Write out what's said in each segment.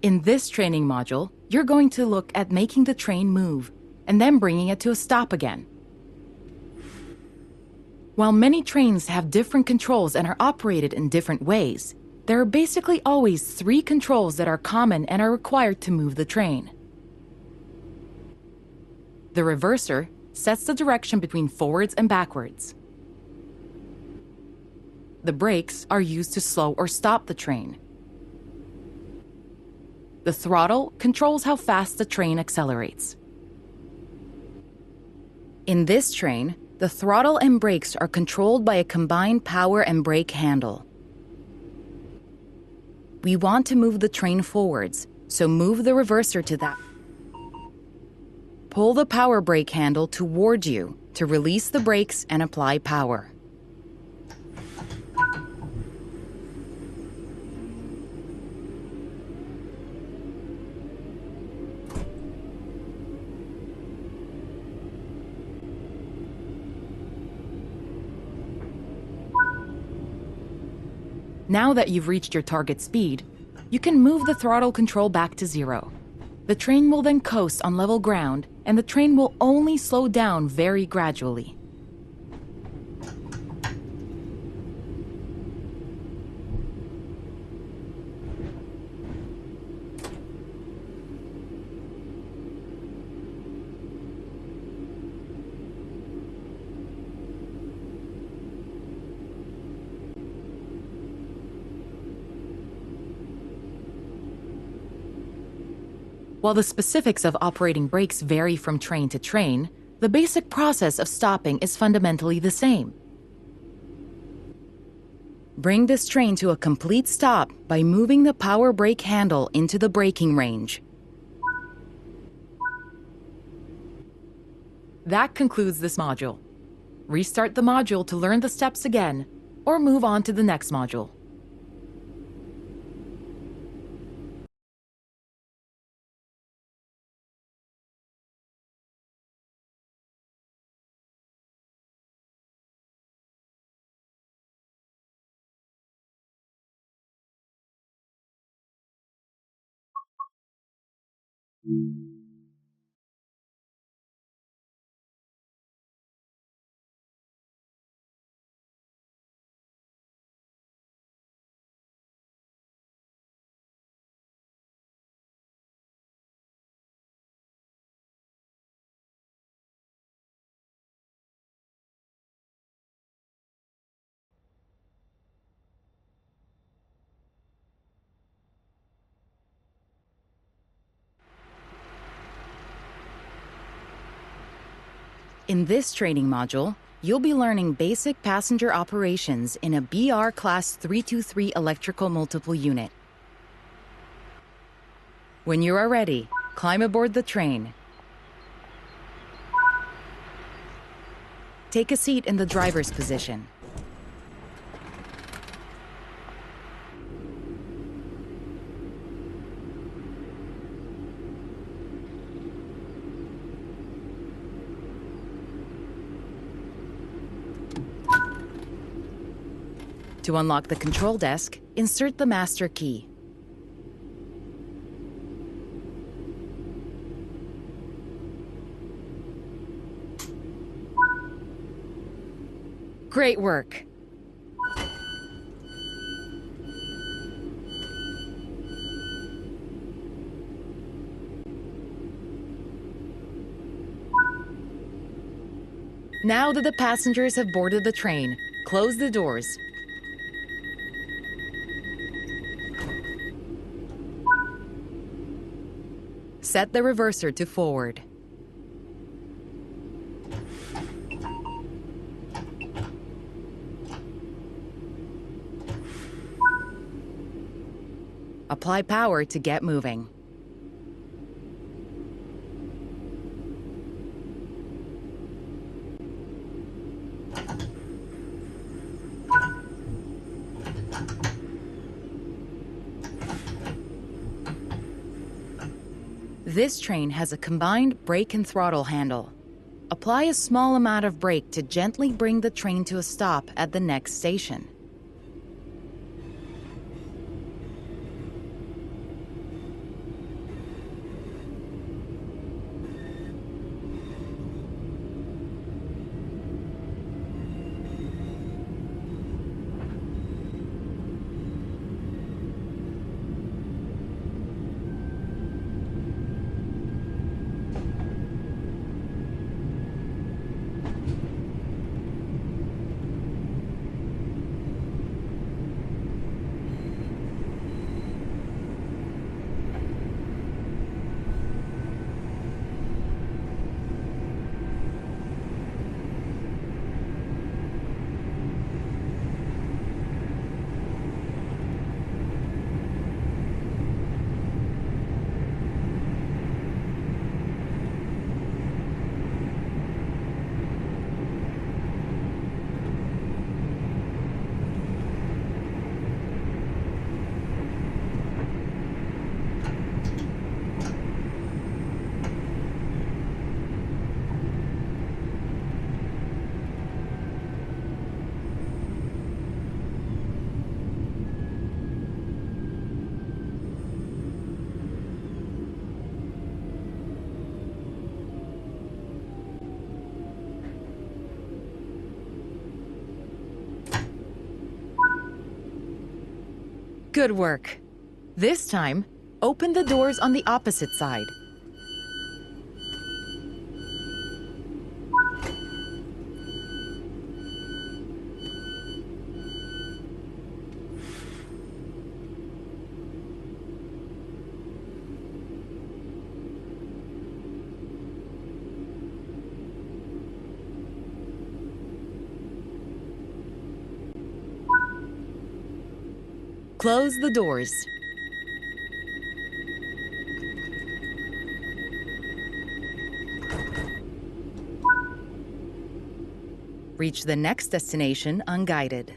In this training module, you're going to look at making the train move and then bringing it to a stop again. While many trains have different controls and are operated in different ways, there are basically always 3 controls that are common and are required to move the train. The reverser sets the direction between forwards and backwards. The brakes are used to slow or stop the train. The throttle controls how fast the train accelerates. In this train, the throttle and brakes are controlled by a combined power and brake handle. We want to move the train forwards, so move the reverser to that. Pull the power brake handle toward you to release the brakes and apply power. Now that you've reached your target speed, you can move the throttle control back to 0. The train will then coast on level ground, and the train will only slow down very gradually. While the specifics of operating brakes vary from train to train, the basic process of stopping is fundamentally the same. Bring this train to a complete stop by moving the power brake handle into the braking range. That concludes this module. Restart the module to learn the steps again, or move on to the next module. In this training module, you'll be learning basic passenger operations in a BR Class 323 electrical multiple unit. When you are ready, climb aboard the train. Take a seat in the driver's position. To unlock the control desk, insert the master key. Great work! Now that the passengers have boarded the train, close the doors. Set the reverser to forward. Apply power to get moving. This train has a combined brake and throttle handle. Apply a small amount of brake to gently bring the train to a stop at the next station. Good work. This time, open the doors on the opposite side. Close the doors. Reach the next destination unguided.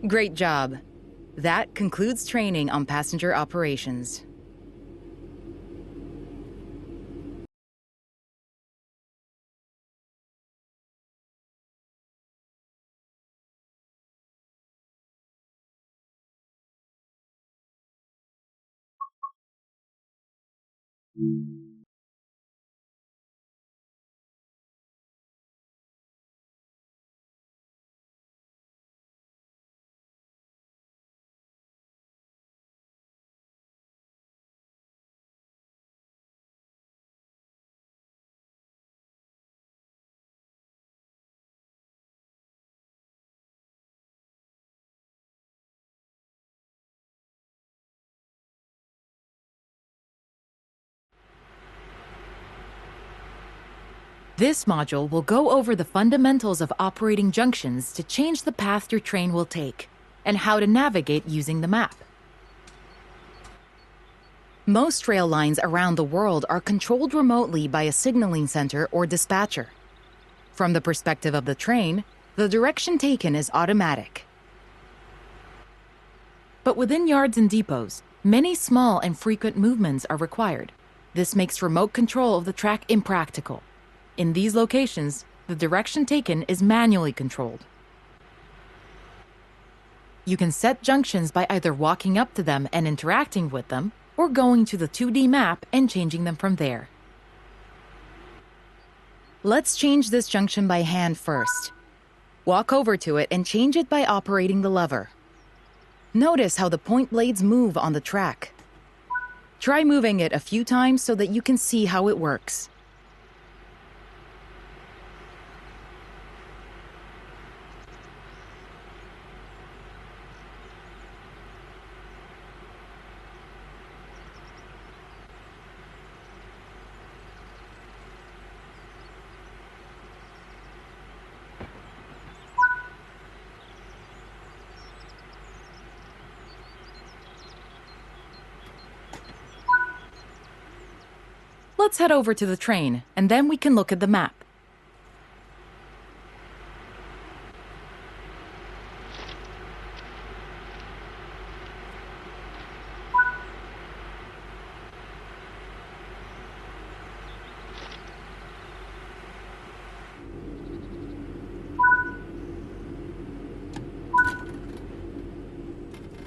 Great job. That concludes training on passenger operations. This module will go over the fundamentals of operating junctions to change the path your train will take, and how to navigate using the map. Most rail lines around the world are controlled remotely by a signaling center or dispatcher. From the perspective of the train, the direction taken is automatic. But within yards and depots, many small and frequent movements are required. This makes remote control of the track impractical. In these locations, the direction taken is manually controlled. You can set junctions by either walking up to them and interacting with them, or going to the 2D map and changing them from there. Let's change this junction by hand first. Walk over to it and change it by operating the lever. Notice how the point blades move on the track. Try moving it a few times so that you can see how it works. Let's head over to the train, and then we can look at the map.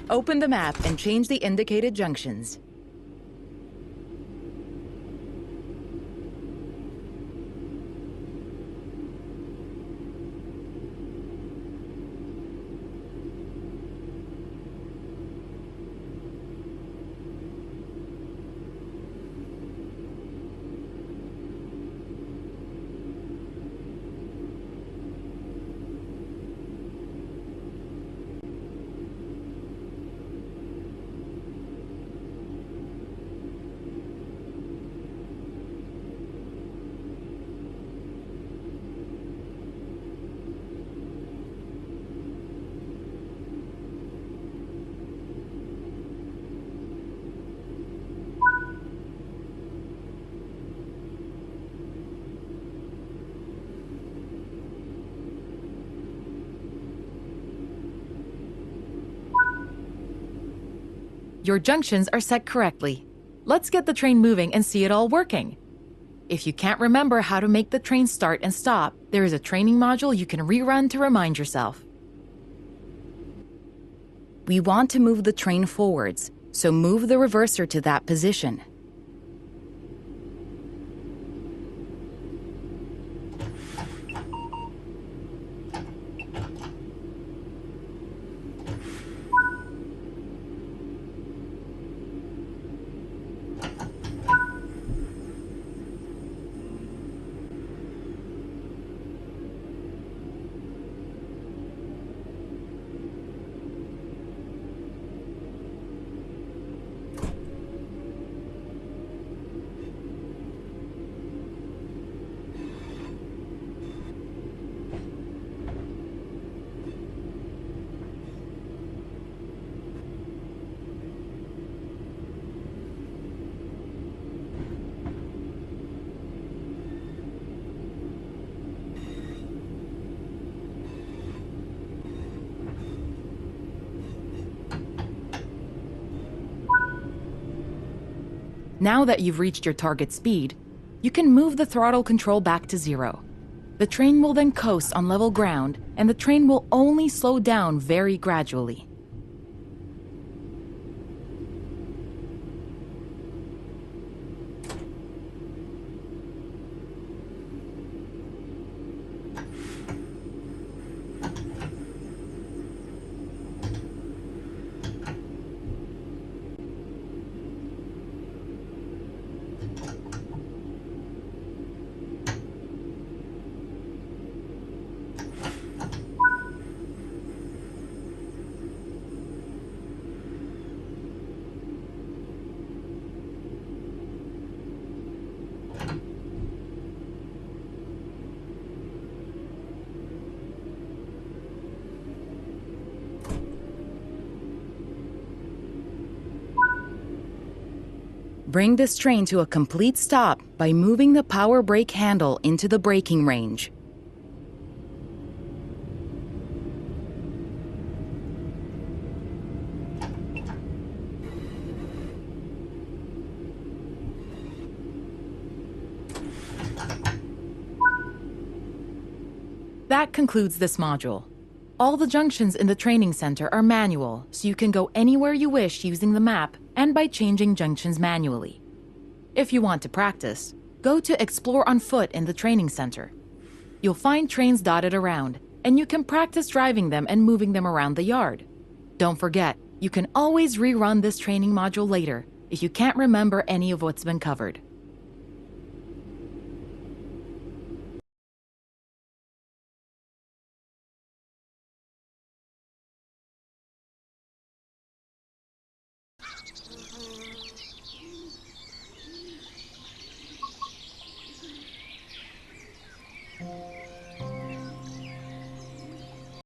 Open the map and change the indicated junctions. Your junctions are set correctly. Let's get the train moving and see it all working. If you can't remember how to make the train start and stop, there is a training module you can rerun to remind yourself. We want to move the train forwards, so move the reverser to that position. Now that you've reached your target speed, you can move the throttle control back to 0. The train will then coast on level ground, and the train will only slow down very gradually. Bring this train to a complete stop by moving the power brake handle into the braking range. That concludes this module. All the junctions in the training center are manual, so you can go anywhere you wish using the map and by changing junctions manually. If you want to practice, go to Explore on Foot in the training center. You'll find trains dotted around, and you can practice driving them and moving them around the yard. Don't forget, you can always rerun this training module later if you can't remember any of what's been covered.